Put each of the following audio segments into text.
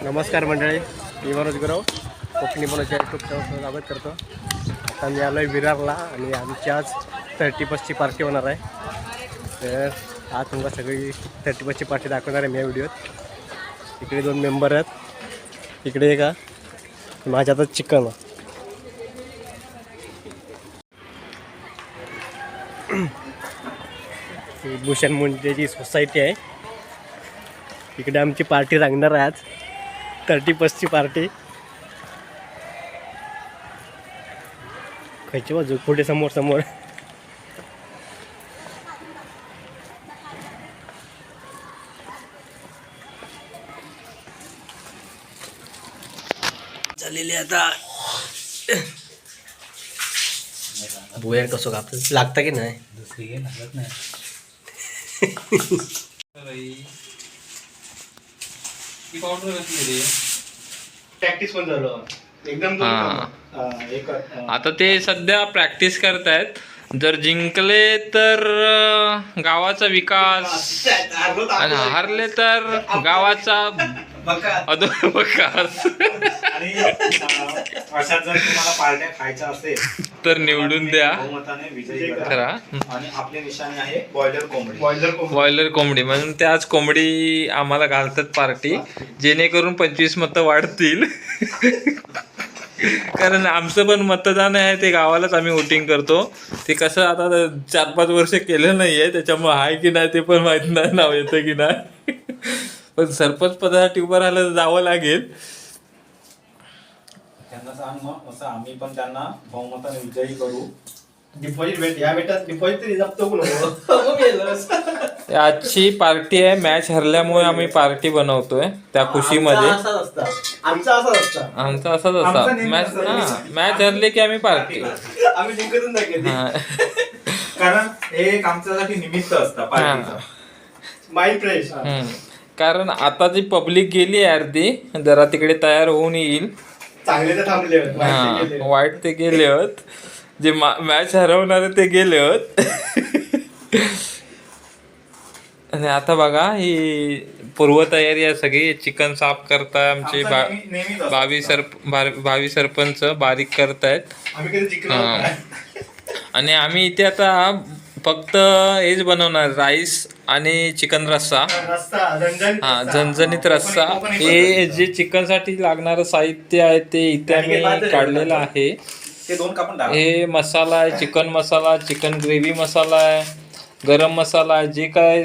नमस्कार मंडळी, मी मनोज गुरव कोकणी मनोजच्या यूट्यूब चॅनलवर स्वागत करतो. आता मी आलो आहे विरारला आणि आमची आज 30+ पार्टी होणार आहे. तर आज तुम्हाला सगळी 30+ पार्टी दाखवणार आहे मी या व्हिडिओत. इकडे 2 मेंबर आहेत, इकडे का माझ्या हातात चिकन. भूषण मुंडेची सोसायटी आहे. इकडे आमची पार्टी लागणार आहे आज 30+ पार्टी. खायची बाजू पुढे समोर समोर झालेली आता. भुयार कसं कापत लागतं की नाही? दुसरी लागत नाही. प्रॅक्टिस पण झालं एकदम. आता ते सध्या प्रॅक्टिस करतायत. जर जिंकले तर गावाचा विकास आणि हारले तर गावाचा अधोविकास. आणि अशात जर तुम्हाला पार्ट्या खायच्या असेल तर निवडून द्या. बहुमताने विजयी करा. खरा आणि आपली निशाणी आहे बॉयलर कोंबडी. बॉयलर कोंबडी म्हणून त्याच कोंबडी आम्हाला घालतात पार्टी, जेणेकरून 25 मतं वाढतील. कारण आमचं पण मतदान आहे, ते गावालाच आम्ही वोटिंग करतो. ते कसं आता 4-5 वर्ष केलं नाही आहे, त्याच्यामुळे आहे की नाही ते पण माहीत नाही, नाव येतं की नाही. पण सरपंच पदासाठी उभं राहायला तर जावं लागेल. त्यांना सांग मग असं आम्ही पण त्यांना बहुमताने विजयी करू. डिपॉझिट भेट या बेटा डिपॉझिट तरी जप्त करू. आजची पार्टी आहे. मॅच हरल्यामुळे आम्ही पार्टी बनवतोय त्या खुशीमध्ये. आमचा असाच असता. आमचा असाच असता. मॅच हरले की आम्ही पार्टी. आम्ही जिंकतून कारण हे एक आमच्यासाठी निमित्त असतं पार्टीचं. Mind fresh. कारण आता जी पब्लिक गेली आहे अर्धी, जरा तिकडे तयार होऊन येईल. चांगले तर थांबले होते, वाईट ते गेले होत. जे मॅच हरवणारे ते गेले होत. आणि आता बघा ही पूर्वतयारी आहे सगळी. चिकन साफ करताय आमचे भावी सरपंच, बारीक करतायत. आणि आम्ही इथे आता फक्त हेच बनवणार, राईस आणि चिकन रस्सा. झणझणीत रस्सा. हे जे चिकन साठी लागणारं साहित्य आहे ते इथे आम्ही काढलेलं आहे. हे मसाला आहे, चिकन मसाला, चिकन ग्रेव्ही मसाला आहे, गरम मसाला आहे. जे काय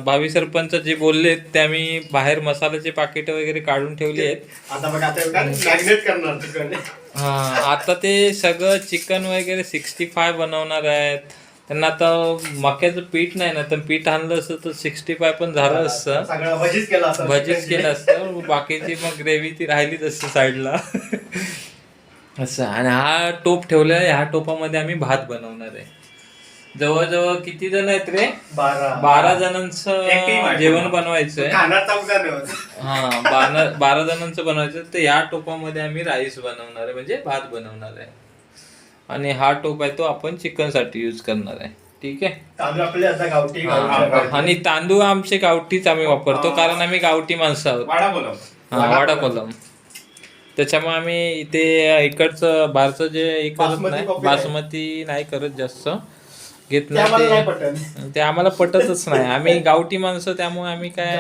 भावी सरपंच जे बोललेत ते आम्ही बाहेर मसाल्याचे पाकिट वगैरे काढून ठेवले आहेत. आता ते सगळं चिकन वगैरे 65 बनवणार आहेत. त्यांना आता मक्याचं पीठ नाही ना, तर पीठ आणलं असतं तर 65 पण झालं असतं, भजीच केलं असतं. बाकीची मग ग्रेव्ही ती राहिलीच असते साईडला. असं. आणि हा टोप ठेवला आहे. ह्या टोपामध्ये आम्ही भात बनवणार आहे. जवळजवळ किती जण आहेत रे? 12 जणांचं जेवण बनवायचं आहे. 12 जणांचं बनवायचं. तर ह्या टोपामध्ये आम्ही राईस बनवणार आहे, म्हणजे भात बनवणार आहे. आणि हा टोप आहे तो आपण चिकन साठी यूज करणार आहे. ठीक आहे. आणि तांदूळ आमचे गावठीच आम्ही वापरतो, कारण आम्ही गावठी माणसं आहोत. वाडा कोलम. त्याच्यामुळे आम्ही इथे इकडचं बाहेरचं जे करत नाही, बासमती नाही करत जास्त घेत नाही. ते आम्हाला पटतच नाही. आम्ही गावठी माणसं, त्यामुळे आम्ही काय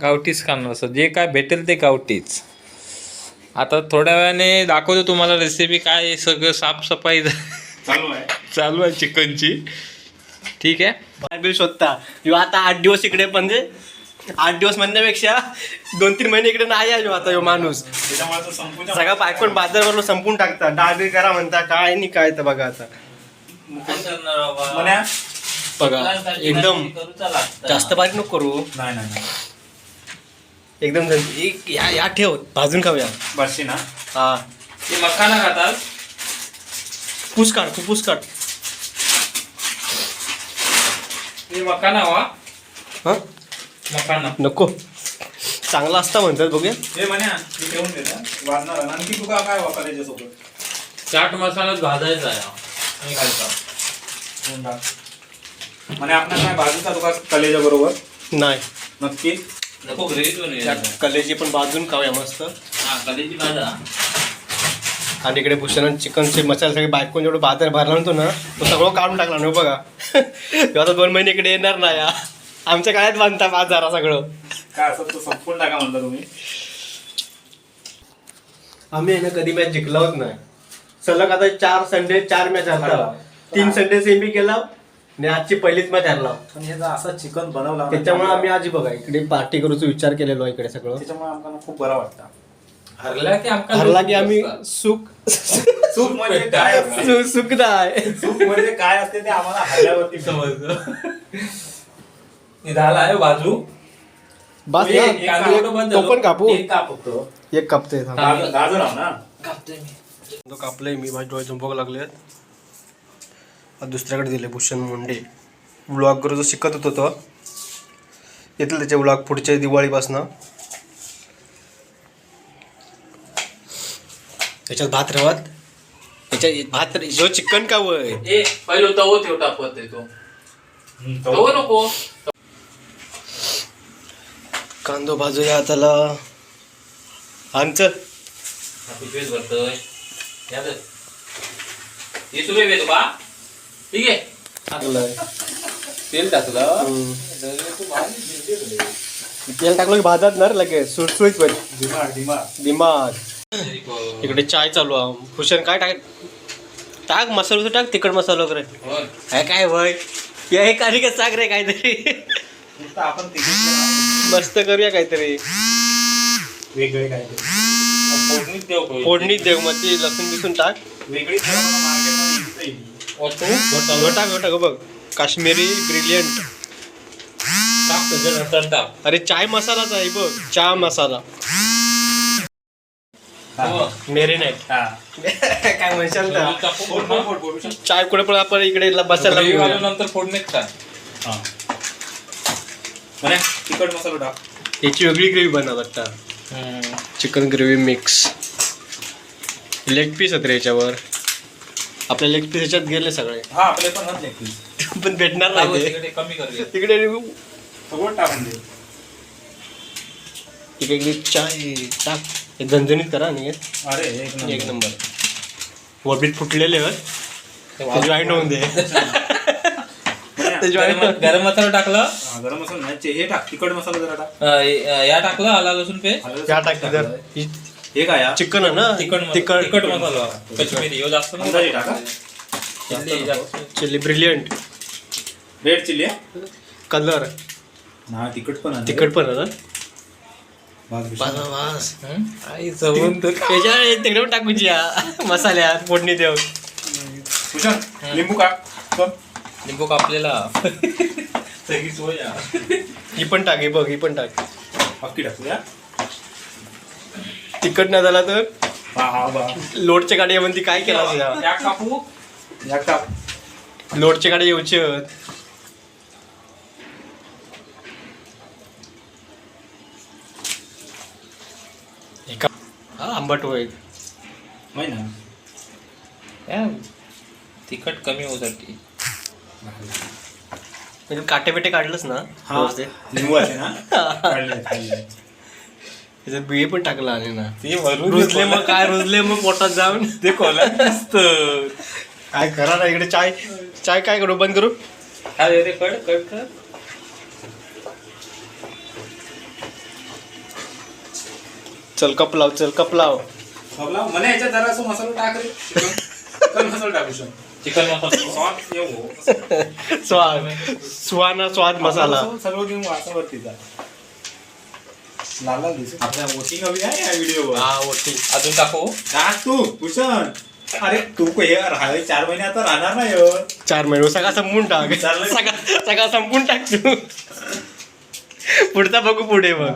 गावठीच खाणार. असं जे काय भेटेल ते गावठीच. आता थोड्या वेळाने दाखवतो तुम्हाला रेसिपी. काय सगळं साफसफाई चालू आहे चिकनची. ठीक आहे. शोधता आता 8 दिवस इकडे, म्हणजे 8 दिवस म्हणण्यापेक्षा 2-3 महिने इकडे नाही आहे आता ह्यो माणूस. सगळा पायकोन बाजारवरनं संपून टाकता. डाळ करा म्हणता, काय नाही काय. तर बघा आता बघा, एकदम जास्त बारीक नको करू. नाही एकदम या ठेव, भाजून खाऊया. बसशी ना. हा, ते मखाना खातात. फुस काढ. ते मखाना मखाना नको, चांगला असता म्हणतात. बघूया. हे म्हण्या मी ठेवून देतात वाजणार. आणखी तुका काय वापर त्याच्यासोबत? चाट मसालाच भाजायचा आहे आणि खायचा. म्हणजे आपण काय भाजूचा तुका कलेच्या बरोबर? नाही. नक्की नको ग्रेव्हीच बनवूया. कलेजी पण भाजून खाऊया मस्त. हा कलेची भाजा. आणि इकडे भूषण चिकनचे मसाले सगळे बायकोन जेवढं बाजार भरला नव्हतो ना तो सगळं काढून टाकला ना बघा. तो आता 2 महिने इकडे येणार नाही हा. आमच्या काळात बांधता बाजारा सगळं. काय असं तो संपूर्ण टाका म्हणता तुम्ही. आम्ही आहे ना कधी मॅच जिंकलाच नाही. सलग आता 4 संडे 4 मॅच हरला. 3 संडे सेमी केला आणि आजची पहिलीच मॅच हरला. पण ह्याचा असं चिकन बनवला त्याच्यामुळे आम्ही आज बघा इकडे पार्टी करूचा विचार केलेलो आहे इकडे सगळं. त्याच्यामुळे आम्हाला खूप बरं वाटतं. हरला की आम्ही सुख सुख म्हणजे काय असते? सुख नाही. सुख म्हणजे काय असते ते आम्हाला हरल्यावरती समजलं. झाला आहे बाजू. बस एक- एक ना, कांदा बंद तो झालो. पण कापू. एक काप फक्त एक कापते गाजर आहो ना. कापतोय मी. तो कापलंय मी. माझ्या डोळे झुंबक लागले. आता दुसऱ्याकडे दिले भूषण मुंडे. व्लॉग जो शिकत होतो तो येतील त्याचे व्लॉग पुढच्या दिवाळीपासनं. त्याच्यात भात रवत त्याच्यात भात जो चिकन का वय ए पहिलं तवो ठेव टाकवत आहे तो. तवो नको. कांदो भाजूया त्याला. आमचं पिशवीत भरतोय. याद हे तुम्ही भेटू का. ठीक आहे. टाकलंय. तेल टाकलं. तेल टाकलं की भाजत ना रे लगेच सुटसुईत पण दिमाग दिमाग. इकडे चाय चालू आहे. भूषण काय टाक मसाला टाक तिखट मसाला वगैरे. काय काय वय या एक आणि सांग रे काहीतरी. नुसतं आपण तिकीट मस्त करूया काहीतरी. वेगळे काय फोडणीच देऊ का? फोडणी देऊ मग ती लसूण बिसून टाक. वेगळी मार्केटमध्ये येईल. टाक टाक बघ काश्मीरी ब्रिलियंट. टाक त्याच्यानंतर टाक. अरे चाय मसालाच आहे बघ. चहा मसाला हो. मेरिनेट हा. काय म्हणशाल ना. टाकू फोड, पूर्ण. फोड, फोड, फोड. चाय कुठे पण आपण इकडे बसायला ग्रेव्ही घेऊया. घालून नंतर फोडणीत काय. हा. म्हणे तिखट मसाला टाक. याची वेगळी ग्रेव्ही बनव आता. Chicken gravy mix. Leg piece आहेत रे याच्यावर. आपले लेग पीस याच्यात गेले सगळे. हा आपले पण हात लेखतील. पण भेटणार नाही ते. तिकडे कमी करूया. तिकडे सगळं टाकून दे. इकडे चाय टाक. हे झणझणीत करा आणि अरे एक नंबर. वबीत फुटलेले जॉईंट होऊन दे. गरम मसाला टाकला. गरम मसाला नाही हे टाक. तिखट मसाला जरा टाक. या टाकलं आला लसूण पेस्ट. त्या टाक जर हे काय हा? चिकन आहे ना. तिखट मसाला कश्मीरी ह्यो जास्त नको. अंदाजे टाका. चिल्ली जास्त. चिल्ली ब्रिलियंट रेड चिली आहे. कलर हा तिखट पण आहे. तिखट पण आहे ना. भात बिशा. वास आई चवून तर त्याच्या तिकडे पण टाकूची मसाल्यात फोडणी देऊ. भूषण, लिंबू का लिंबू कापलेला. सगळी सोय आहे. ही पण टाक. ही बघ ही पण टाक. अक्की टाकूया. तिखट नाही झाला तर हा हा बा. लोटच्या गाडी म्हणती काय केला तुझ्या. या कापू. या टाक. लोटच्या गाडी येऊची आहेत. आंबट होईल. माहिती ना. या तिखट कमी होऊसाठी. म्हणजे काटे बिटे काढलंच ना. हा व्यवस्थित. लिंबू आहे ना. काढले. त्याच्यात बिये पण टाकला आणि ना. ते वरून रुजले मग काय रुजले मग पोटात जाऊन ते कोलत नसतं. काय करा ना. इकडे चाय चाय काय करू बंद करू. अरे रे कट कट कर. चल कप लाव चल कप लाव. आपला मला याच्यात जरा असं मसाला टाक रे. चिकन मसाला टाकू शकतो. चिकन मसाला. सॉस येऊ. स्वाद स्वाद मसाला. सगळं घेऊन वासावरती जा. लाल लाल दिसू. आपल्या वोटिंग हवी आहे या व्हिडिओवर. हा ओके. अजून टाकू. टाक तू भूषण. अरे तू हे राहावे 4 महिने आता राहणार नाही हो. 4 महिने सगळा संपून टाक. सगळा संपून टाक तू. पुढचा बघू पुढे बघ.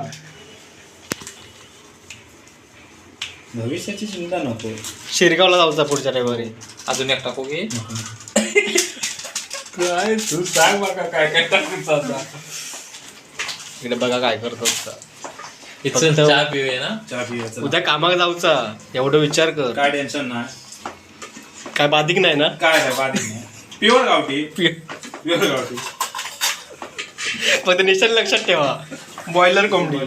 भविष्याची चिंता नको. शिरगावला जाऊचा पुढच्या रविवारी. अजून एक टाकू की. काय तू सांग बघा काय काय टाकून आता. इकडे बघा काय करतो. इथं चहा पिऊया ना. चहा पियाचा. उद्या कामाला जाऊचा एवढं विचार कर. काय टेन्शन ना. काय बाधिक नाही ना. काय नाही बाधिक नाही. प्युअर गावठी. प्युअर गावठी. फक्त निशाण लक्षात ठेवा. बॉयलर कोंबडी.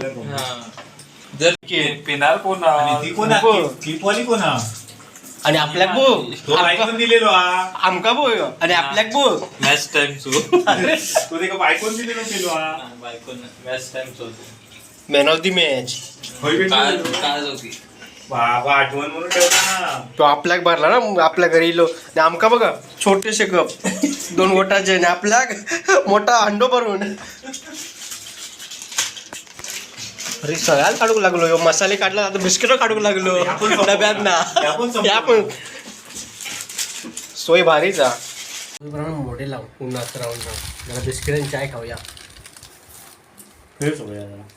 जर पिनार कोण ती कोणा टिपवाली कोणा आणि आपल्याक बो तो ऐकून दिलेलो हा आमका बो आणि आपल्याक बो मॅच टाइम शो तो ते का ऐकून दिलेलो केलो हा match time show man of the match. होय बे काय होती बाबा आठवण म्हणून ठेवला ना तो आपल्याक भरला ना आपल्या घरी इलो आणि आमका बघा छोटेसे कप 2 गोटाचे आणि आपल्याक मोठा अंडो भरून. अरे सगळ्यात काढूक लागलो ह्यो मसाले काढला आता बिस्किट काढूक लागलो डब्यात ना या पण सोय भारीचा मोठे लावून उन्हात राहून जरा बिस्किट आणि चाय खाऊया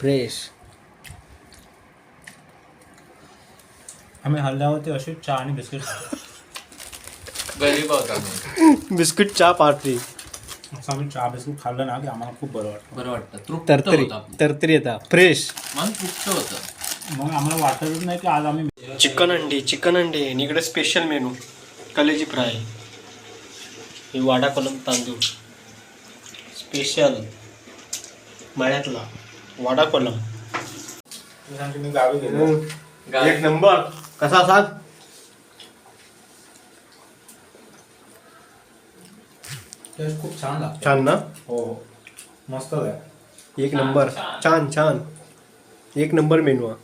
फ्रेश. आम्ही हल्ल्यावरती अशी चहा आणि बिस्किट गरीब आहोत आम्ही. बिस्किट चहा पार्टी असं आम्ही चहा बिस्किट खाल्लं ना की आम्हाला खूप बरं वाटतं तरतरी येता फ्रेश. मन तृप्त होतं. मग आम्हाला वाटतच नाही की आज आम्ही चिकन अंडी आणि इकडे स्पेशल मेनू कलेजी फ्राय. ही वाडा कोलम तांदूळ स्पेशल मळ्यातला वाडा कोलम. मी गावी गेलो एक नंबर. कसा साथ टेस्ट खूप छान लागतो. छान ना. हो मस्त आहे. एक नंबर. छान एक नंबर मेनू हा.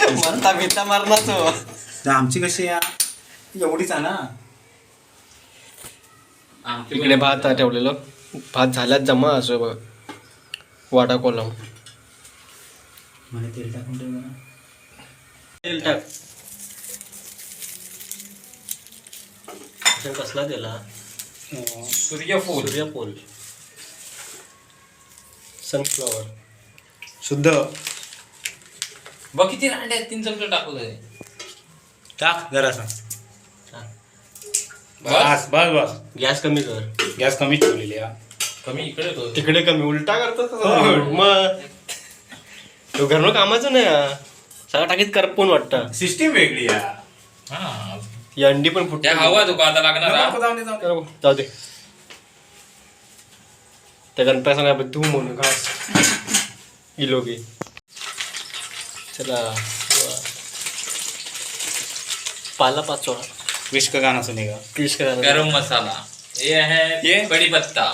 म्हणता भीता मारला तो. तर आमची कशी आहे एवढीच आहे ना. इकडे भात ठेवलेलं भात झाल्यात जमा असं बघ वाडा कोलम. मला तेल टाकून ठेवलं ना. तेल टाक. कसला दिला सूर्यफूल सनफ्लॉवर शुद्ध. बघ किती रांडे आहेत 3 चमचे टाकू दे. टाक जरासा. बस बस बस गॅस कमी कर. गॅस कमी ठेवलेली आहे. कमी इकडे ठेव. तिकडे कमी उलटा करतो मग तो घरनं कामाचं नाही हा. सगळं टाकीत करपून वाटतं. सिस्टीम वेगळी आहे. हा ही अंडी पण फुटते. त्या हवा तुका आता लागणार हा? जाऊ दे त्या गणपती सांगा धू म्हणून घास इलो की. चला पाला पाचोळा विश का गाना सुनेगा. क्रिश करा. गरम मसाला ये है कढीपत्ता.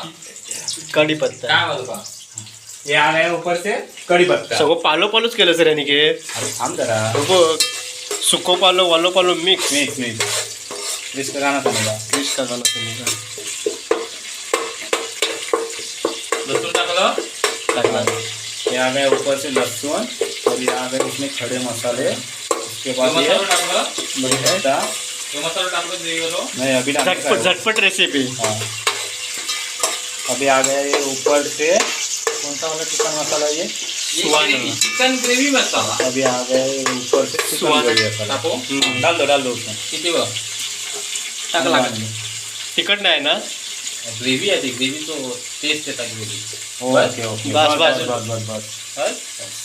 कढीपत्ता काय हवा तुका ये आ गया ऊपर से कड़ी पत्ता. सगळं पालोच केलं सर यांनी के. अरे थांब जरा. बघ सुको पालो वालो पालो मिक्स. मिक्स विश का गाना सुनेगा. क्रिश का गाणं तुम्ही लसूण टाकलं टाकला. ये आ गया ऊपर से लहसुन और ये आ गए उसमें खड़े मसाले. उसके बाद ये मसाला टाकलं बड़ी पत्ता. हे मसाला टाकलं दे गेलो. नहीं अभी झटपट रेसिपी. हाँ अभी आ गया ये ऊपर से कौन सा वाला चिकन मसाला ये. चिकन ग्रेव्ही मसाला. अभी आ गया ये ऊपर से चिकन ग्रेवी मसाला. टाकू डाल दो किती बघ टाकला तिखट नाही ना. ग्रेव्ही आहे ती ग्रेव्ही तो टेस्ट येतात ग्रेव्ही. ओके ओके बस, बस बस. बस बस बस.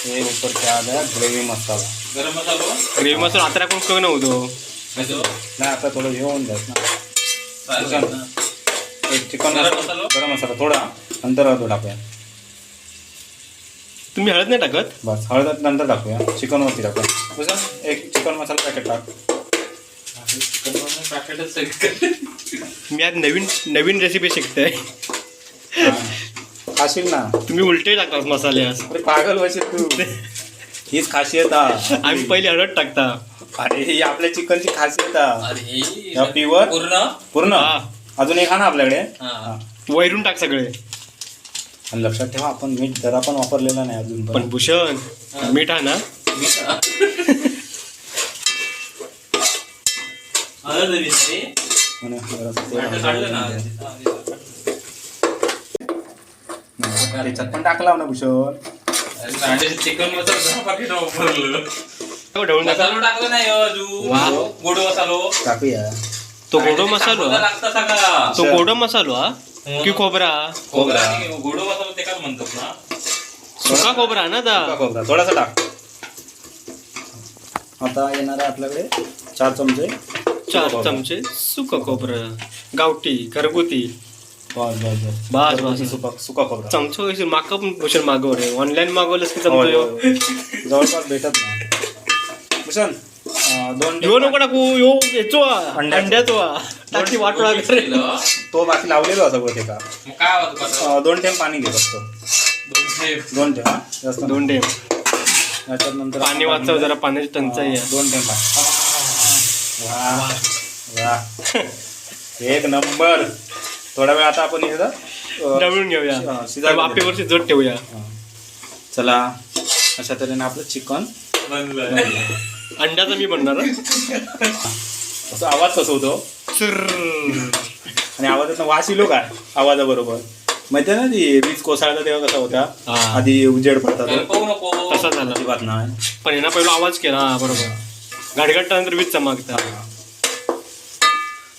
ये ऊपर से आ गया ग्रेवी मसाला. गरम मसाला ग्रेव्ही मसाला आता कोण कमी नव्हतो. नाही आता थोडं हे होऊन जात ना. एक चिकन गरम मसाला थोडा नंतर हळद टाकूया. तुम्ही हळद नाही टाकत. बस हळद नंतर टाकूया. चिकन वरती टाकूया. बस एक चिकन मसाला पॅकेट टाक. मी आज नवीन रेसिपी शिकतोय. खाशील ना. तुम्ही उलटे टाकतात मसाले आज. अरे पागल व्हायचे तू. हीच खासियत आहे. आम्ही पहिले हळद टाकता. अरे ही आपल्या चिकनची खासियत आहे. अरे प्युअर पूर्ण हा. अजून एक आहे ना आपल्याकडे. हा. वैरून टाक सगळे. आणि लक्षात ठेवा आपण मीठ जरा पण वापरलेला नाही अजून पण भूषण मीठ आहे ना. त्याच्यात पण टाकला ना भूषण. चिकन मसाला पाकिट वापरलं. ढवळून टाका. मसालो टाकलं नाही वा. गोड मसालो टाकूया. तो गोडो मसालो हा? लागता सगळा. तो गोडो मसालो हा की खोबरा. खोबरा आणि गोड मसाला ते काय म्हणतात ना. सुका खोबरा ना दा. खोबरा थोडासा टाक. आता येणार आहे आपल्याकडे 4 चमचे 4 चमचे सुकं खोबरं गावठी घरगुती. बस सुका खोबरा चमचो कशी माका पण भूषण मागवले ऑनलाईन मागवलंस की होय, चमचो होय, होय. जवळपास भेटत ना भूषण 2 यो नको टाकू यो याचो अंड्याचो टाकी वाटोळा करे. तो बाकी लावलेलो असा बघ का मग काय होतं आता? 2 थेंब पाणी घे फक्त 2 थेंब हा जास्त 2 टेम त्याच्यात नंतर पाणी वाचव जरा पाण्याची टंचाई आहे. 2 थेंब वा वा एक नंबर. थोडा वेळ आता आपण हे दळून घेऊया वाफेवर शिजवत ठेवूया. चला अशा तऱ्हेने आपलं चिकन अंड्याचा मी बनणार असं आवाज कसं होतो आणि आवाजात वास येलो काय आवाजाबरोबर माहिती आहे ना ती वीज कोसळता तेव्हा कसा होता हा. आधी उजेड पडतात नको नको. तसा झाला अजिबात नाही. पण यांना पहिला आवाज केला बरोबर घडघडल्यानंतर वीज चमकता.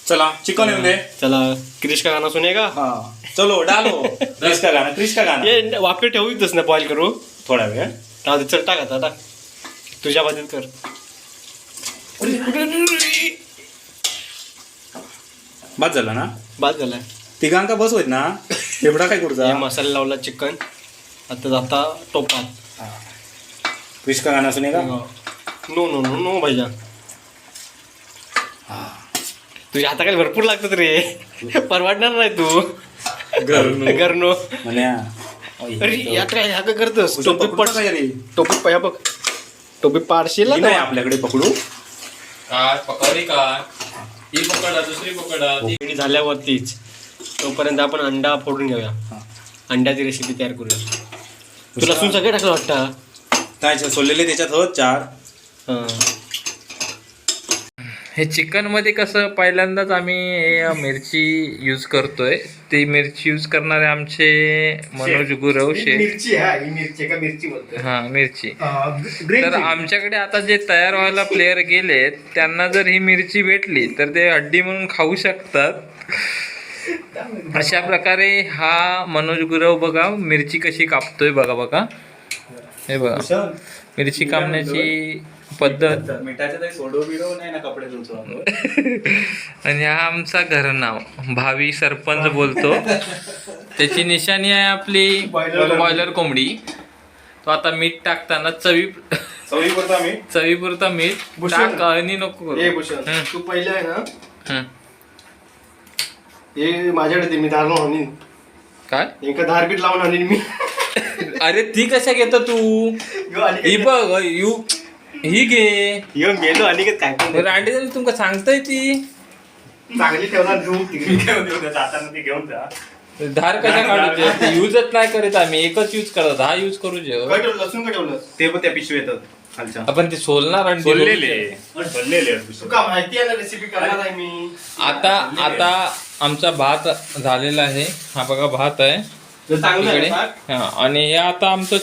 चला चिकन येऊन दे. चला क्रिश का गाणं सुनेगा. हा चलो डालो क्रिश का गाणं ये वाफे ठेवूच ना बॉईल करू थोडा वेळ. राहू दे, चल टाक आता टाक तुझ्या बाजूत कर. बाद झाला ना बाद झालाय. तिघांका बस होत ना एवढा काय हे करूचा मसाला लावला चिकन आता जाता टोपात. क्रिश का गाणं सुने का नो नो नो नो भैया तुझ्या हाताखाली भरपूर लागतात रे परवडणार नाही तू घरनो. म्हण्या अरे यात काय ह्या काय करतोस टोपी पकड पड काय रे टोपी पया बघ टोपी पाडशील ही नाही आपल्याकडे पकडू काय पकडी काय ही पकडा दुसरी पकडा ती आणि झाल्यावरतीच तोपर्यंत आपण अंडा फोडून घेऊया. अंड्याची रेसिपी तयार करूया. तुला लसूण सगळे टाकलं वाटतं. काय सोललेले त्याच्यात होत 4. हां हे चिकन मध्ये कसं पहिल्यांदाच आम्ही हे मिरची यूज करतोय. ती मिरची यूज करणारे आमचे मनोज गुरव शेठ. मिरची ही मिरची का मिरची बोलतोय. हा मिरची. तर आमच्याकडे आता जे तयार व्हायला प्लेयर गेलेत त्यांना जर ही मिरची भेटली तर ते हड्डी म्हणून खाऊ शकतात. अशा प्रकारे हा मनोज गुरव बघा मिरची कशी कापतोय बघा बघा. हे बघा मिरची कापण्याची पद्धत. मिठाच्या तरी सोडो बिडो नाही ना कपडे धुतो. आणि हा आमचा घरनाव भावी सरपंच बोलतो. त्याची निशाणी आहे आपली बॉयलर कोंबडी. तो आता मीठ टाकताना चवीपुरता मीठ टाक आणि नको करू. तू पहिलं आहे ना हम्म. हे माझ्याकडे मी दार लावून आणीन. काय एका दारबीट लावून आणीन मी. अरे ती कशा घेतो तू ही बघ ही घे येऊन गेलो आणि काय रांडी तुमका सांगताय ती चांगली ठेवणार जाताना ती घेऊन जा. धार कशा काढूचे युजच नाही करत आम्ही एकच यूज करत हा यूज करू जे लसूण का ठेवलं ते पण त्या पिशवी येतात खालच्या आपण ते सोलणार आणि सोललेले तुका माहिती आहे ना रेसिपी करणार आहे मी. आता आमचा भात झालेला आहे. हा बघा भात आहे चांगलं इकडे. आहे. हा आणि हे आता आमचं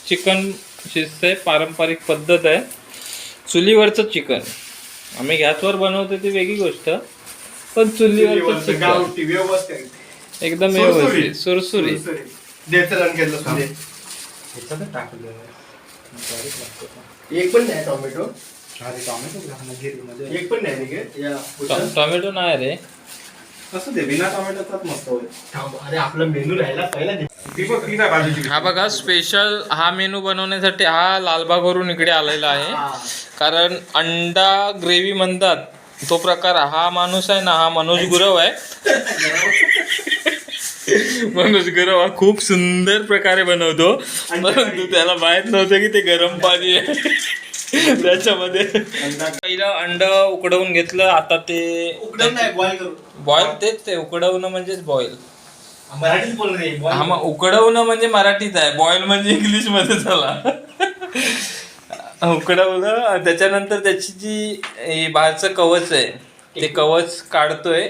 चिकन शिजतंय. पारंपरिक पद्धत आहे चुलीवरचं चिकन. आम्ही गॅसवर बनवतो ती वेगळी गोष्ट पण चुलीवरचं चिकन गावठी व्यवस्थित एकदम व्यवस्थित सुरसुरी. एक पण नाही टोमॅटो. एक पण नाही टोमॅटो नाही रे. कसं ते बिना टोमॅटोचाच मस्त होईल. अरे आपला मेनू राहिला पहिला. हा बघा स्पेशल हा मेनू बनवण्यासाठी हा लालबागवरून इकडे आलेला आहे. कारण अंडा ग्रेव्ही म्हणतात तो प्रकार. हा माणूस आहे ना हा मनोज गुरव आहे. मनोज गुरव हा खूप सुंदर प्रकारे बनवतो परंतु त्याला माहित नव्हतं की ते गरम पाणी आहे त्याच्यामध्ये. पहिलं अंड उकडवून घेतलं. आता ते बॉईल तेच ते उकडवणं म्हणजेच बॉईल. मराठीत बोल रे. हा मग उकडवणं म्हणजे मराठीत आहे. बॉईल म्हणजे इंग्लिश मध्ये झाला. उकडवलं त्याच्यानंतर त्याची जी बाहेरचं कवच आहे ते कवच काढतोय.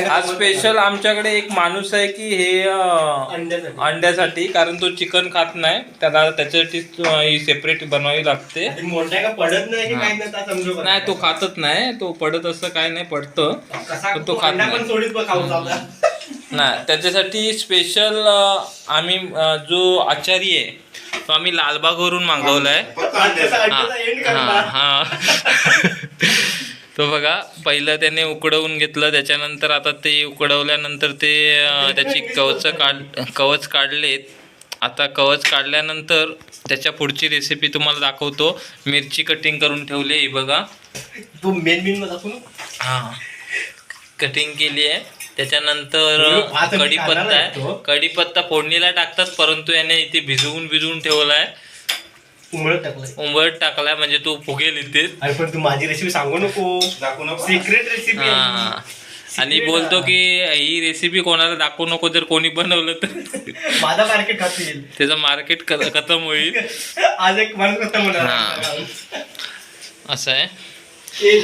आज स्पेशल आमच्याकडे एक माणूस आहे की हे अंड्यासाठी कारण तो चिकन खात नाही. त्याला त्याच्यासाठी ही सेपरेट बनवावी लागते. नाही तो खातच नाही. तो पडत असं काय नाही पडतं पण तो खात नाही. नाही त्याच्यासाठी स्पेशल आम्ही जो आचारी आहे तो आम्ही लालबागवरून मागवलाय. हा तो बघा पहिलं त्याने उकडवून घेतलं, त्याच्यानंतर आता ते उकडवल्यानंतर ते त्याची कवच काढलेत. आता कवच काढल्यानंतर त्याच्या पुढची रेसिपी तुम्हाला दाखवतो. मिरची कटिंग करून ठेवली ही बघा. तू मेन दाखव ना. हां, कटिंग केली आहे. त्याच्यानंतर कढीपत्ता आहे. कढीपत्ता फोडणीला टाकतात, परंतु याने इथे भिजवून ठेवलाय. उंबरट टाकलाय म्हणजे तो फुगेल इथे. अरे पण तू माझी रेसिपी सांगू नको, दाखवू नको, सिक्रेट रेसिपी. आणि बोलतो की ही रेसिपी कोणाला दाखवू नको, जर कोणी बनवलं तर माझा मार्केट खातील, त्याचं मार्केट खतम होईल. आज एक माणूस खतम होणार. असं आहे.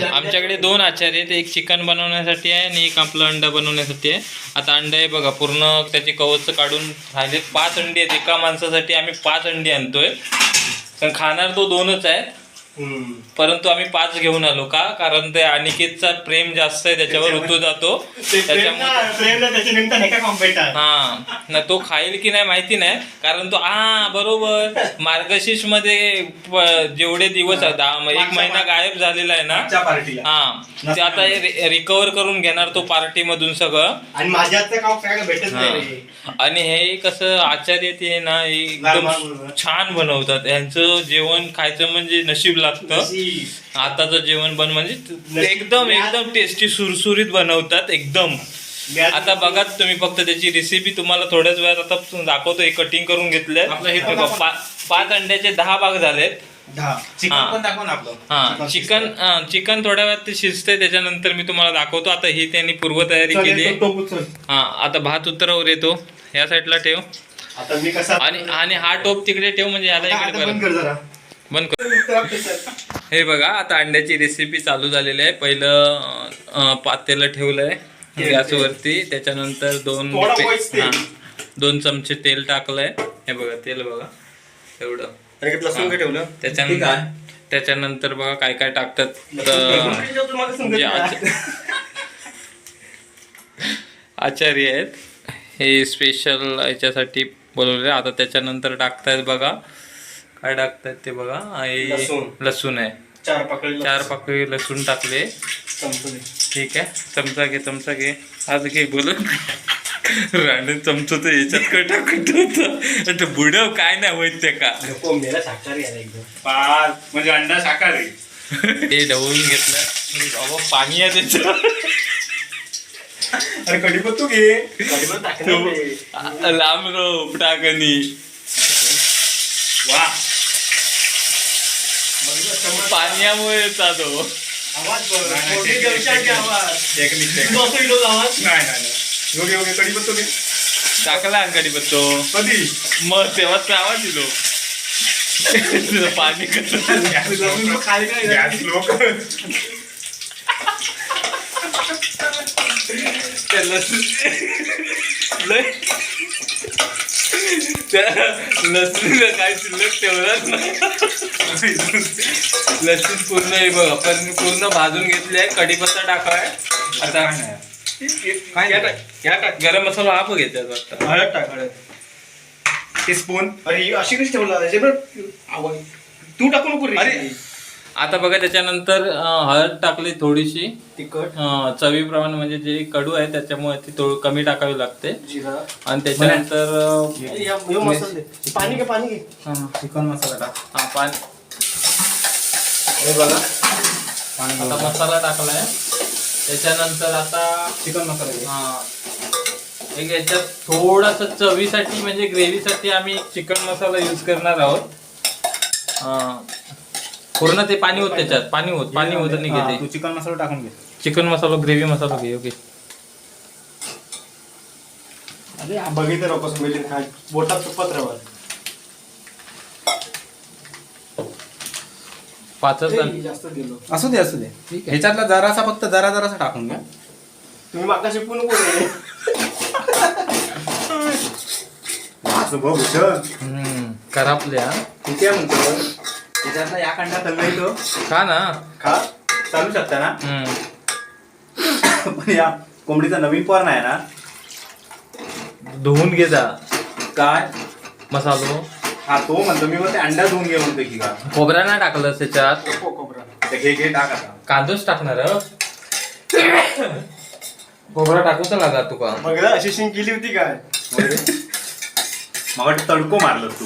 आमच्याकडे 2 आचार्य आहेत, एक चिकन बनवण्यासाठी आहे आणि एक आपलं अंडा बनवण्यासाठी आहे. आता अंडा आहे बघा, पूर्ण त्याची कवच काढून राहिले. 5 अंडी आहेत एका माणसासाठी. आम्ही 5 अंडी आणतोय, पण खाणार तो 2च आहे. परंतु आम्ही 5 घेऊन आलो का, कारण ते अनिकेतचा प्रेम जास्त आहे, त्याच्यावर ऋतू जातो, हा ना. तो खाईल की नाही माहिती नाही, कारण तो बरोबर मार्गशीर्ष मध्ये जेवढे दिवस 1 महिना गायब झालेला आहे ना, ते आता रिकवर करून घेणार तो पार्टी मधून सगळं. आणि माझ्या भेटत नाही. आणि हे कसं आचार्य ते ना एकदम छान बनवतात. यांचं जेवण खायचं म्हणजे नशीब लागतं. आताचं जेवण म्हणजे एकदम टेस्टी सुरसुरीत बनवतात एकदम. आता बघा तुम्ही, फक्त त्याची रेसिपी तुम्हाला थोड्याच वेळात आता दाखवतो. हे कटिंग करून घेतलंय. 5 अंड्याचे 10 भाग झालेत. चिकन थोड्या वेळात ते शिजतंय, त्याच्यानंतर मी तुम्हाला दाखवतो. आता ही त्यांनी पूर्वतयारी केली आहे. आता भात उतरवर येतो, या साईडला ठेव. आणि हा टोप तिकडे ठेव, म्हणजे याला इकडे बंद कर. हे बघा, आता अंड्याची रेसिपी चालू झालेली आहे. पहिलं पातेलं ठेवलंय गॅसवरती, त्याच्यानंतर 2 चमचे तेल टाकलंय. हे बघा तेल बघा एवढं. त्याच्यानंतर बघा काय काय टाकतात. आचार्य आहेत हे स्पेशल याच्यासाठी बोलवले. आता त्याच्यानंतर टाकतायत बघा, काय टाकतायत ते बघा. लसूण आहे, 4 पाकळी लसूण टाकले. ठीक आहे, चमचा घे आज घे. बोल राणे चमचा तर याच्यात काय टाकत होतं. बुडव काय नाही होत ते का, म्हणजे अंडा शाकाहारी. ते ढवळून घेतलं. बाबा पाणी आहे त्याचं. अरे कढीपत्ता घे, लांब रोप टाकणी. वा, पाण्यामुळे येतात तो टाकला कढीपत्तो कधी मग तेव्हाच आवाज दिलो. पाणी लसूण काय शिल्लक ठेवणार नाही. लसूण पूर्ण हे बघा, पण पूर्ण भाजून घेतले आहे. कढीपत्ता टाकाय. आता गरम मसाला हा बघ घेतात वाटतं. हळद टाक, हळद टीस्पून. अरे अशी कशी ठेवला, तू टाकू नको रे. अरे आता बघा, त्याच्यानंतर हळद टाकली थोडीशी, तिखट चवीप्रमाणे, म्हणजे जे कडू आहे त्याच्यामुळे ती थोडी कमी टाकावी लागते. आणि त्याच्यानंतर पाणी घे. चिकन मसाला टाक. पाणी. हे बघा, आता मसाला टाकलाय. त्याच्यानंतर आता चिकन मसाला एक याच्यात थोडासा चवीसाठी, म्हणजे ग्रेव्हीसाठी आम्ही चिकन मसाला यूज करणार आहोत. पूर्ण ते पाणी होत त्याच्यात, पाणी होत नाही घेते. तू चिकन मसाला टाकून घे. चिकन मसाला, ग्रेव्ही मसाला घे. ओके. अरे बघितलं नको स्मेलिंग, काय बोटात तुपात राहणार. 5 जास्त दिलो. असू दे ठीक आहे. ह्याच्यातला जरासा, फक्त जरासा टाकून घ्या. तुम्ही माका शिकू नको. करापल्या ठीक आहे म्हणतो. त्याच्यातला या खंडात नाही तो खा ना, खा, चालू शकता ना. पण या कोंबडीचा नवीन पर नाही ना, धुवून घे जा. काय मसालो हा तो म्हणतो मी, मग ते अंडा धुवून घे म्हणतो की का. खोबरा नाही टाकलं त्याच्यात. खोबरा घे टाक आता. कांदोच टाकणार हं? खोबरा टाकू तर लागा तुका. मग अशी शिंग केली होती काय? मला वाटतं तडको मारलं तू.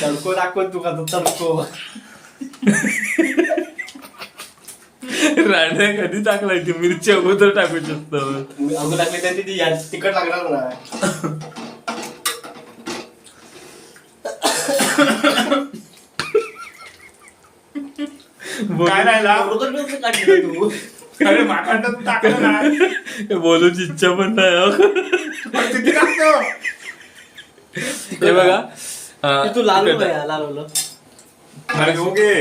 तडको दाखव तू का तडको. राण्या कधी टाकलाय की मिरची अगोदर टाकू शकतो. अगोदर टाकली तर ती तिखट लागणार ना. काय नाही लाव. तू अरे माकांड तू टाकलं ना. बोलूची इच्छा पण नाही हं. किती टाकतो? हे बघा तू लालवलं. अरे हो घे.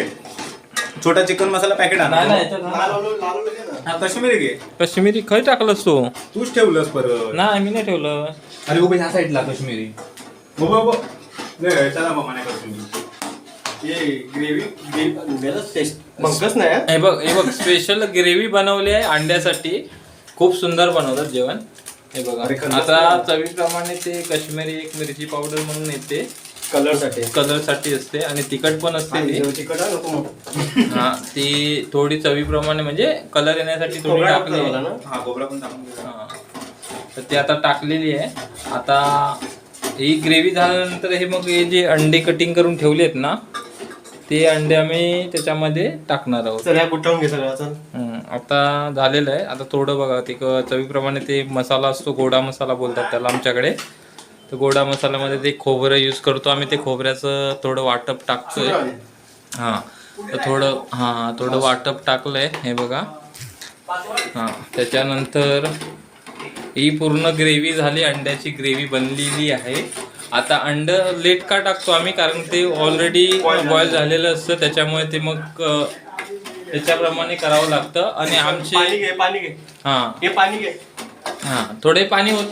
छोटा चिकन मसाला पॅकेट नाही, आणा. नाही, याच्यात नाही. हा कश्मीरी घे. काश्मीरी खय टाकलंस तू? तूच ठेवलंस परत. नाही मी नाही ठेवलं. अरे उभे ह्या साईडला कश्मीरी. हो चला मग म्हणे कश्मीरी. बघच नाही हे बघ स्पेशल ग्रेव्ही बनवली आहे अंड्यासाठी. खूप सुंदर बनवतात जेवण. हे बघा अरे खरंच आता ना. चवीप्रमाणे ते काश्मीरी एक मिरची पावडर म्हणून येते. कलर साठी असते आणि तिखट पण असते ती. तिखट नको. हा ती थोडी चवीप्रमाणे म्हणजे कलर येण्यासाठी थोडी खोबरा टाकली टाकला आहे. ना? हा खोबरा पण टाकून दे. हा. तर ती आता टाकलेली आहे. आता ही ग्रेव्ही झाल्यानंतर हे मग हे जे अंडे कटिंग करून ठेवले आहेत ना ते अंडे आम्ही त्याच्यामध्ये टाकणार आहोत. चल गुटवून घे सगळं. चल आता झालेलं आहे. आता थोडं बघा ते चवीप्रमाणे ते मसाला असतो गोडा मसाला बोलतात त्याला आमच्याकडे. तर गोडा मसाल्यामध्ये ते खोबरं यूज करतो आम्ही. ते खोबऱ्याचं थोडं वाटप टाकतोय. हां तर थोडं वाटप टाकलंय. हे बघा. हां त्याच्यानंतर ही पूर्ण ग्रेव्ही झाली. अंड्याची ग्रेव्ही बनलेली आहे. आता अंड लेट का टाकतो आम्ही कारण ते ऑलरेडी बॉईल झालेलं असतं त्याच्यामुळे ते मग त्याच्याप्रमाणे करावं लागतं. आणि आमचे पाणी घे. हां हां थोडे पाणी होत.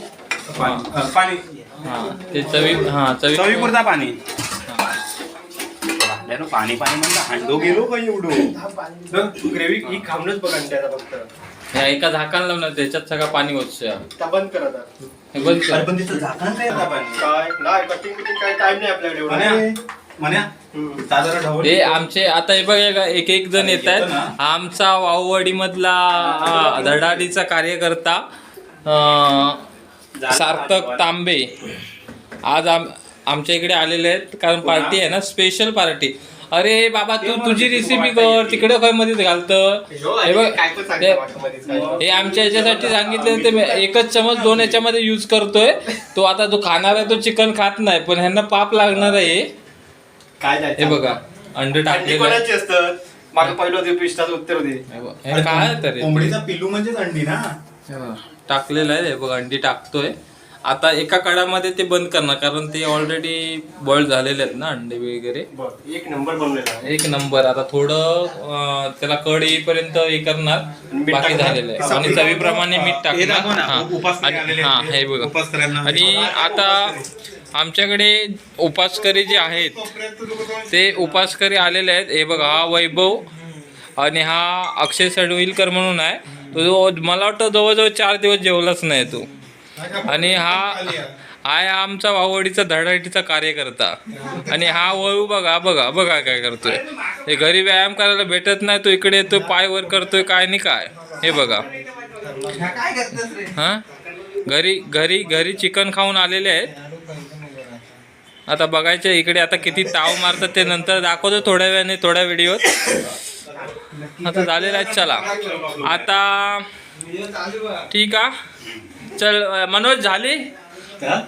पाणी हां ते चवीपुरता पाणी. पाणी म्हणता हांडो गेलो का एवढं. तू ग्रेव्ही ही खाऊनच बघ अंड्याचा फक्त. ह्या एका झाकण लावणार त्याच्यात सगळं पाणी होत. बंद कर आता. हे बंद कर. पण तिचं झाकण काय पाणी. काय नाही कटिंग काय टाइम नाही आपल्याकडे एवढा. हे आमचे आता हे बघा एक जण येत आहेत. आमचा वाववाडी मधला धडाडीचा कार्यकर्ता सार्थक तांबे आज आमच्या इकडे आलेले आहेत कारण पार्टी आहे ना स्पेशल पार्टी. अरे बाबा तू तुझी रेसिपी कर तिकडे काय मध्ये घालतं. हे बघ हे आमच्या याच्यासाठी सांगितलं ते एकच चमच 2 याच्यामध्ये यूज करतोय. तो आता जो खाणार आहे तो चिकन खात नाही पण ह्यांना पाप लागणार आहे. काय हे बघा अंडे टाकलेले कोणाची असतात. मागे पहिलं होते पिस्ताचं उत्तर होते. हे काय तरी कोंबडीचा पिल्लू म्हणजेच अंडी ना. टाकलेलं आहे. हे बघ अंडी टाकतोय. आता एका कडामध्ये ते बंद करणार कारण ते ऑलरेडी बॉईल झालेले आहेत ना अंडे वगैरे. एक नंबर बनवलेला. एक नंबर. आता थोडं त्याला कड येईपर्यंत हे करणार बाकी झालेलं आहे. आणि चवीप्रमाणे मीठ टाकणार. हा हे बघा. आणि आता आमच्याकडे उपासकरी जे आहेत ते उपासकरी आलेले आहेत. हे बघा हा वैभव आणि हा अक्षय सडविलकर म्हणून आहे. तो मला वाटतं जवळजवळ 4 दिवस जेवलाच नाही तो. आणि हा आहे आमचा वावडीचा धडाडीचा कार्यकर्ता. आणि हा वळू बघा काय करतोय. हे घरी व्यायाम करायला भेटत नाही तो इकडे येतोय पाय वर करतोय काय नाही काय. हे बघा हा घरी चिकन खाऊन आलेले आहेत. आता बघायचं इकडे आता किती ताव मारतात ते नंतर दाखवतो थोड्या वेळाने थोड्या व्हिडिओत. आता झालेलं आहे. चला आता ठीक आहे. चल मनोज झाली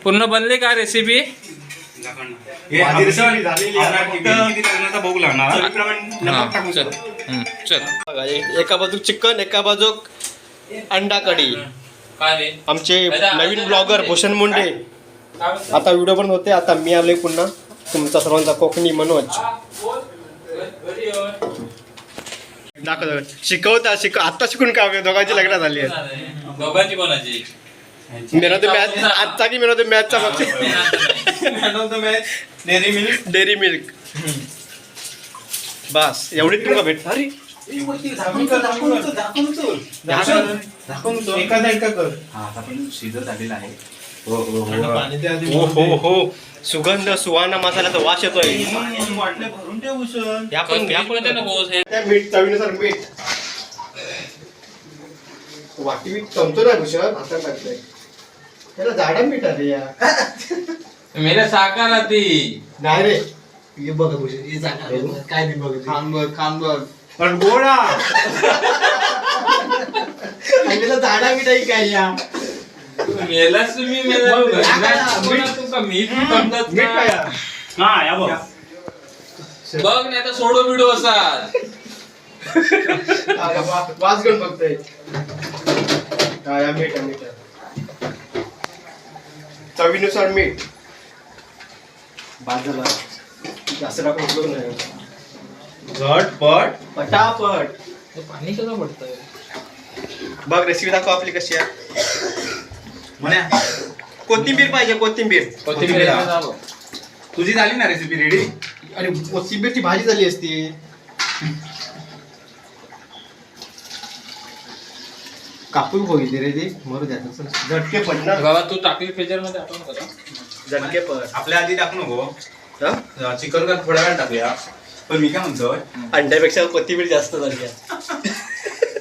पूर्ण बनली का रेसिपी. चल एका बाजू चिकन एका बाजू अंडा कढी. आमचे नवीन ब्लॉगर भूषण मुंडे आता व्हिडिओ पण होते. आता मी आलोय पुन्हा तुमचा सर्वांचा कोकणी मनोज. शिकवता आता शिकून काय दोघांची लग्न झाली आहेत. दोघांची कोणाची मेरा तो मॅच आजचा की मेरा तो मॅचचा पक्ष. डेअरी मिल्क बस एवढी तुला भेट. अरे शिजत झालेला आहे. हो हो हो हो हो हो सुगंध सुहाना मसाल्याचा वास येतोय. या पण त्या मीठ चवीनुसार मीठ वाटी मीठ चमचो ना भूषण आता टाकलंय त्याला झाडा मीठ आले या मेरा साकार ती नाही रे हे बघ भूषण हे जागा काय नाही बघ खांब पण गोळा त्याला झाडा मीठ आहे काय या मेलाच तुम्ही तुमका मीठ समजत मीठ काय या? हा या बघ बघ नाही तर सोडो बिडो असा वास घेऊन बघतोय हा या मीठ मीठ चवीनुसार मीठ बाजूला जास्त टाकून उपयोग नाही झटपट पटापट पाणी कसं पडतंय बघ रेसिपी दाखव आपली कशी आहे म्हण्या कोथिंबीर पाहिजे कोथिंबीर तुझी झाली ना रेसिपी रेडी आणि कोथिंबीरची भाजी झाली असती कापून होईल रे ते मरू द्या झटके पडणार बाबा तू टाकली फ्रीजर मध्ये आपण करा झटके पड आपल्या आधी टाकू नको हा? चिकन का थोड्या वेळ टाकूया पण मी काय म्हणतोय अंड्यापेक्षा कोथिंबीर जास्त झाली आहे.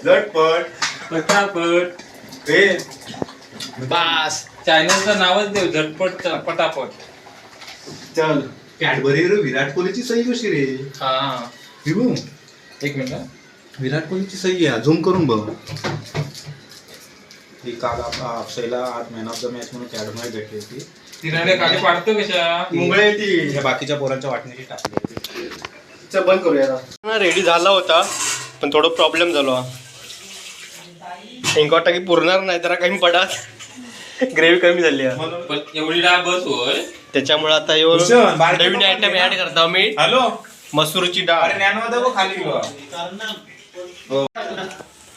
झटपट पटापट हे बास चॅनलचं नावच देऊ झटपट पटापट चल कॅडबरी रे विराट कोहलीची सही कशी रे हा विभू एक मिनिट विराट कोहलीची सही आहे झूम करून बघ ही काल अक्षयला आज मॅन ऑफ द मॅच म्हणून कॅडबरी भेटली होती तिने खाली पाडतो कशा मुंगळे ती ह्या बाकीच्या पोरांच्या वाटण्याची टाकली होती चल बंद करूया रेडी झाला होता पण थोडं प्रॉब्लेम झाला एक वाटतं की पुरणार नाही तर काही पडत ग्रेव्ही कमी झाली आहे पण एवढी डाळ बस होय त्याच्यामुळे आता भूषण, बारके नवीन लोकं आयटम ऍड करतो मी हॅलो मसूरची डाळ अरे ज्ञानवादा बघ खाली गेलो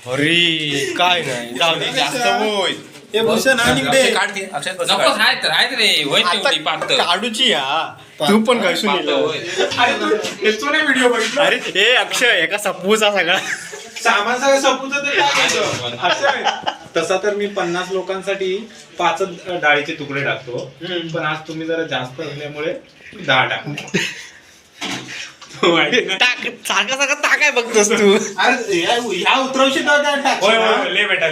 अरे काय नाही जाऊ दे जास्त होय हे भूषण नको आहेत रे होय तेवढी पातळ काढूची या तू पण घासून पातळ होय. व्हिडिओ बघितला अरे हे अक्षय एका सपूचा सगळा सामान सगळं सपूच असं आहे. तसा तर मी 50 लोकांसाठी 5 डाळीचे तुकडे टाकतो पण आज तुम्ही जरा जास्त असल्यामुळे 10 टाकतो टाक सारखा सारखा टाकाय बघतोस तू ह्या उतरवशी ले बेटा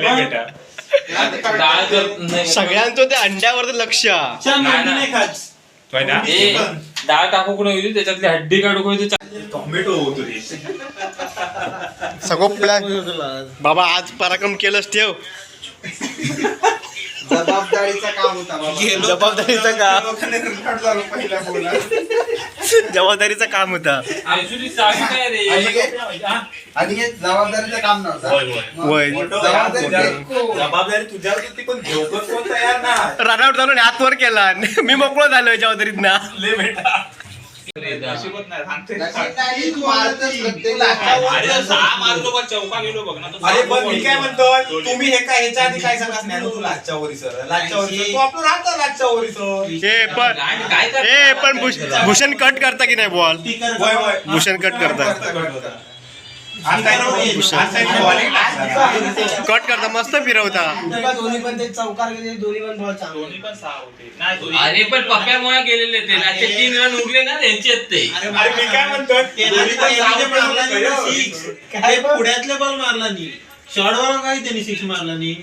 डाळ जर नाही सगळ्यांचं ते अंड्यावर लक्ष ए, डाळ टाकू कोण होईल त्याच्यातली हड्डी काढू कोण टोमॅटो होतो रे सगळं प्लॅन बाबा आज पराक्रम केलंच ठेव जबाबदारीचा काम होता जबाबदारीचं काम जबाबदारीचं काम होता ऍक्च्युली चालू काय रे आणि हे जबाबदारीचं काम नव्हतं वय जबाबदारी तुझ्यावर होती पण घेऊ कोण तयार ना रनआउट झालो आणि हात वर केला मी मोकळो झालोय जबाबदारीत ना ले बेटा नशीब नाही, तू मारतच प्रत्येक चौका गेलो बघ ना अरे पण मी काय म्हणतोय तुम्ही हे काय ह्याच्या आधी काय सांगा ज्ञान तू लाजच्या वरी सर लाजच्या वरी सर तू आपलं राहता लाजच्या वरी सर हे पण भूषण कट करता की नाही बॉल वय वय भूषण कट करता कट करता मस्त फिरवता दोन्ही पण ते चौकार गेले दोन्ही पण बॉल चांगले अरे पण पप्प्यामुळे गेलेले ते रातचे 3 रन उरले ना त्यांचे आहेत ते अरे मी काय म्हणतोय दोन्ही पण काय पुढ्यातले बॉल मारला नाही शॉर्ट बॉल काही त्यांनी 6 मारला नाही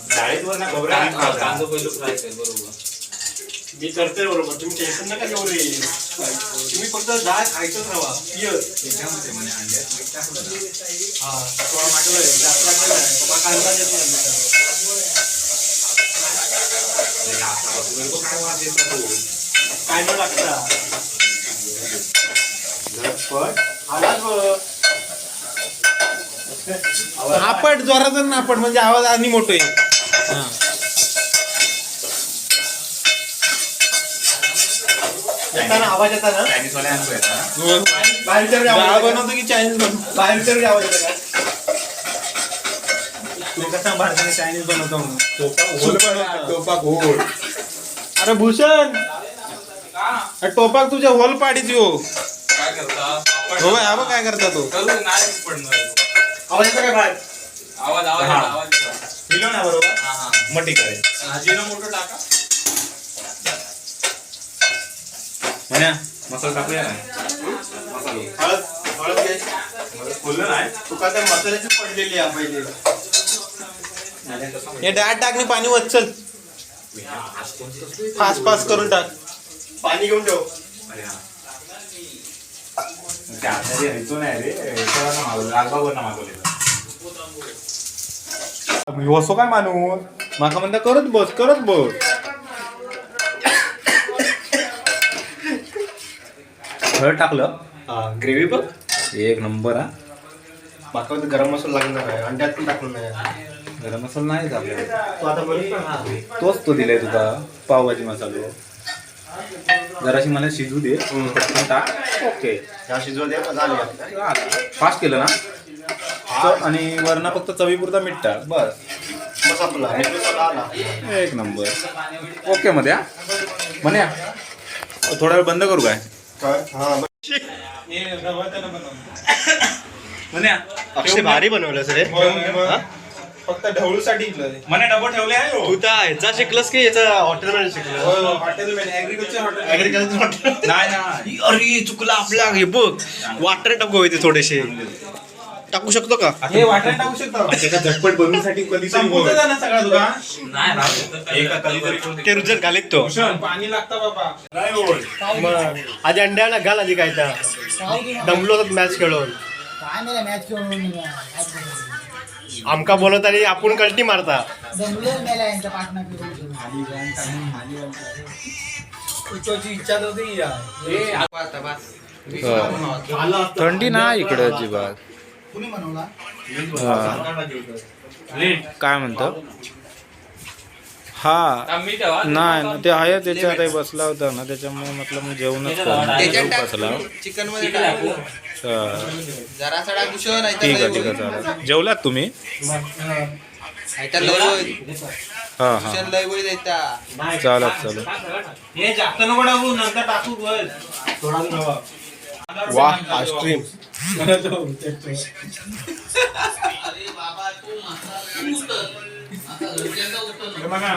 डाळीवर ना खोबरा कांदा पहिलं फ्राय कर बरोबर मी करतोय बरोबर तुम्ही टेन्शन नका घेऊ रे तुम्ही फक्त डाळ खायचंच राहा त्याच्यामध्ये म्हणे अंड्यात मीठ टाकलं ना. हा थोडा टाकलंय जास्त टाकलं नाही तो कांदा देत नाही अरे जास्त टाकू नको, काय वास येतो तो. काय न टाकता झटपट आवाज बघ नापट जोराचा नापट म्हणजे आवाज आणि मोठो आहे येताना आवाज येता ना चायनीज वाले आणतो येतात बाहेरच्या डाळ बनवतो की चायनीज बनवतो बाहेरच्या आवाज येता का तू कसा भारताने चायनीज बनवतो म्हणून. टोपा घोल. अरे भूषण टोपाक तुझ्या होल पाडीत यो. काय करता हो हा बघ काय करता तो. करू नाही पडणार आवाज येतो काय बाहेर? आवाज आवाज हा. आवाज दिलं ना बरोबर. हा हा मग ठीक आहे. भाजीला मोठं टाका म्हण्या मसाला टाकूया ना. हळद हळद घे. बोललं नाही. तुका त्या मसाल्याची पडलेली आहे पहिले. हे डाळ टाकणे पाणी वचल. फास्ट फास्ट करून टाक. पाणी घेऊन ठेव. अरे हा. ते आता रे ह्याचो नाही रे. ह्याच्यावरनं मागवलं. लालबागवरनं मागवलेलं. असो काय माणूस माका म्हणता करत बस. हळद टाकलं. ग्रेव्ही बघ. एक नंबर हा. माका गरम मसाला लागणार आहे आणि त्यात पण टाकून नाही. गरम मसाला नाहीच आपल्याला. तू आता बनवतो ना. तोच तो दिलाय तुका पावभाजी मसालो. जराशी मला शिजू दे. पटकन टाक. ओके. ह्या शिजवा दे झाली आता. फास्ट केलं ना. आणि वरना फक्त चवीपुरता मीठ टाक बस. मग आपला मीठ मसाला आला. एक नंबर. ओके मध्ये हा. म्हण्या थोडा वेळ बंद करू काय. काय? हा बघ. हे रवा त्यानं बनवलं. म्हण्या अक्षय भारी बनवलं रे. मग फक्त ढवळूसाठी इथलं ते. म्हणे डबो ठेवले आहे हो. तू त्या ह्याचा शिकलस की याचा हॉटेलमध्ये शिकलं? Hotel agriculture hotel. Agriculture hotel. नाही अरे चुकला आपला. हे बघ वाटर टाकू होते थोडेसे. टाकू शकतो का? हे वाटण टाकू शकतो. त्याचा झटपट बनवण्यासाठी कधी संपूचं जा ना सगळा तुला. नाही राहू ते रुजत घालीत तो. पाणी लागतं बाबा. मग आधी अंड्याला घाल आधी काय तर दमलो होतो मॅच खेळून. काय नाही मॅच खेळून आमका बोलत आणि आपण कल्टी मारता. जमलो मेला यांच्या पाठना करून इच्छा नव्हती. थंडी नाही इकडे अजिबात. कुणी बनवला? काय म्हणतो हा मी तेव्हा नाही ना, ते आहे त्याच्यात बसला होता ना त्याच्यामुळे म्हटलं मग जेवणच बसला. चिकन मध्ये हा. जरा सडा कुशल ठीक आहे चालेल. जेवलात तुम्ही. हा हा लय वेळ देता. चालत. हे जास्त नको टाकू नंतर टाकू बस. वाह आईस्क्रीम. बघा